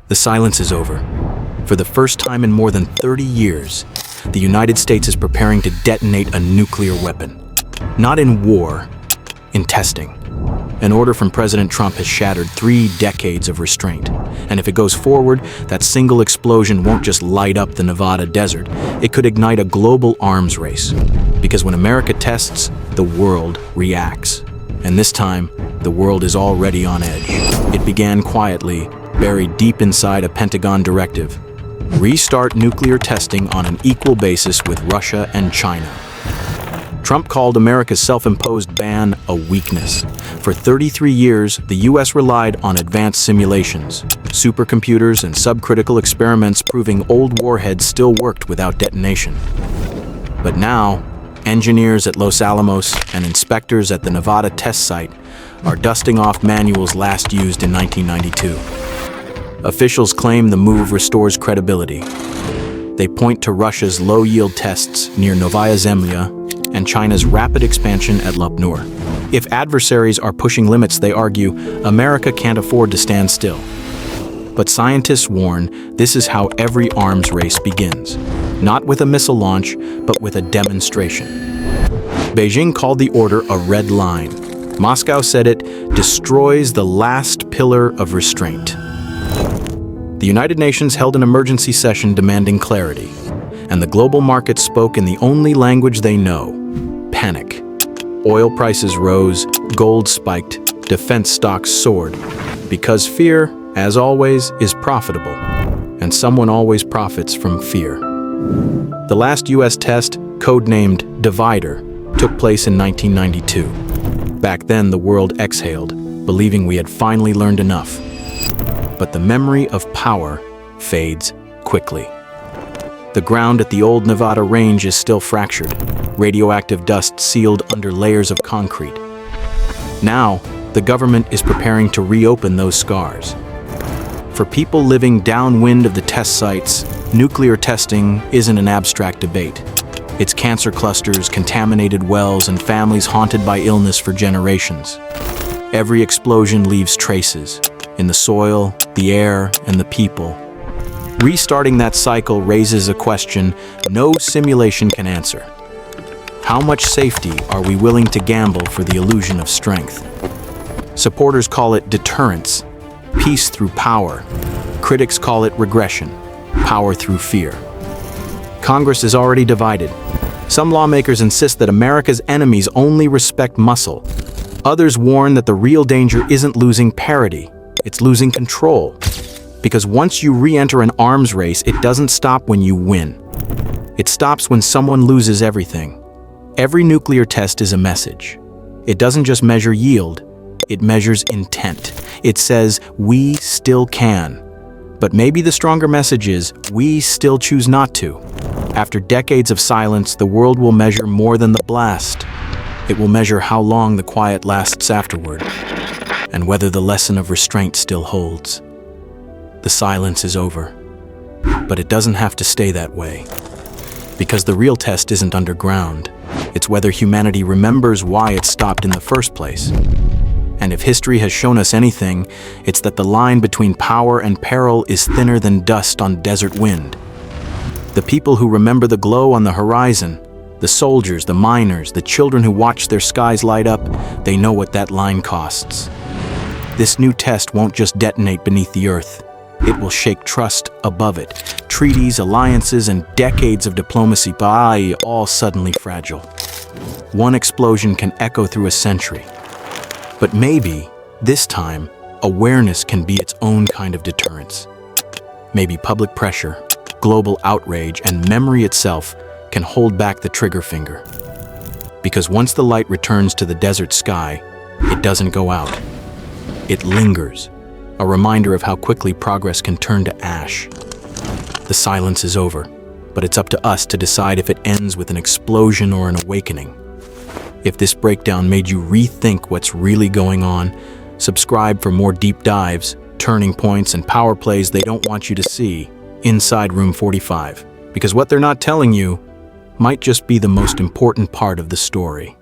The silence is over. For the first time in more than 30 years, the United States is preparing to detonate a nuclear weapon. Not in war, in testing. An order from President Trump has shattered 3 decades of restraint. And if it goes forward, that single explosion won't just light up the Nevada desert. It could ignite a global arms race. Because when America tests, the world reacts. And this time, the world is already on edge. It began quietly, buried deep inside a Pentagon directive. Restart nuclear testing on an equal basis with Russia and China. Trump called America's self-imposed ban a weakness. For 33 years, the U.S. relied on advanced simulations, supercomputers and subcritical experiments proving old warheads still worked without detonation. But now, engineers at Los Alamos and inspectors at the Nevada test site are dusting off manuals last used in 1992. Officials claim the move restores credibility. They point to Russia's low-yield tests near Novaya Zemlya and China's rapid expansion at Lopnur. If adversaries are pushing limits, they argue, America can't afford to stand still. But scientists warn this is how every arms race begins. Not with a missile launch, but with a demonstration. Beijing called the order a red line. Moscow said it destroys the last pillar of restraint. The United Nations held an emergency session demanding clarity, and the global market spoke in the only language they know, panic. Oil prices rose, gold spiked, defense stocks soared, because fear, as always, is profitable, and someone always profits from fear. The last U.S. test, codenamed Divider, took place in 1992. Back then, the world exhaled, believing we had finally learned enough. But the memory of power fades quickly. The ground at the old Nevada range is still fractured, radioactive dust sealed under layers of concrete. Now, the government is preparing to reopen those scars. For people living downwind of the test sites, nuclear testing isn't an abstract debate. It's cancer clusters, contaminated wells, and families haunted by illness for generations. Every explosion leaves traces in the soil, the air, and the people. Restarting that cycle raises a question no simulation can answer. How much safety are we willing to gamble for the illusion of strength? Supporters call it deterrence, peace through power. Critics call it regression, power through fear. Congress is already divided. Some lawmakers insist that America's enemies only respect muscle. Others warn that the real danger isn't losing parity, it's losing control. Because once you re-enter an arms race, it doesn't stop when you win. It stops when someone loses everything. Every nuclear test is a message. It doesn't just measure yield, it measures intent. It says, we still can. But maybe the stronger message is, we still choose not to. After decades of silence, the world will measure more than the blast. It will measure how long the quiet lasts afterward, and whether the lesson of restraint still holds. The silence is over, but it doesn't have to stay that way. Because the real test isn't underground. It's whether humanity remembers why it stopped in the first place. And if history has shown us anything, it's that the line between power and peril is thinner than dust on desert wind. The people who remember the glow on the horizon, the soldiers, the miners, the children who watch their skies light up, they know what that line costs. This new test won't just detonate beneath the earth. It will shake trust above it. Treaties, alliances, and decades of diplomacy, all suddenly fragile. One explosion can echo through a century. But maybe, this time, awareness can be its own kind of deterrence. Maybe public pressure, global outrage, and memory itself can hold back the trigger finger. Because once the light returns to the desert sky, it doesn't go out. It lingers, a reminder of how quickly progress can turn to ash. The silence is over, but it's up to us to decide if it ends with an explosion or an awakening. If this breakdown made you rethink what's really going on, subscribe for more deep dives, turning points, and power plays they don't want you to see inside Room 45. Because what they're not telling you might just be the most important part of the story.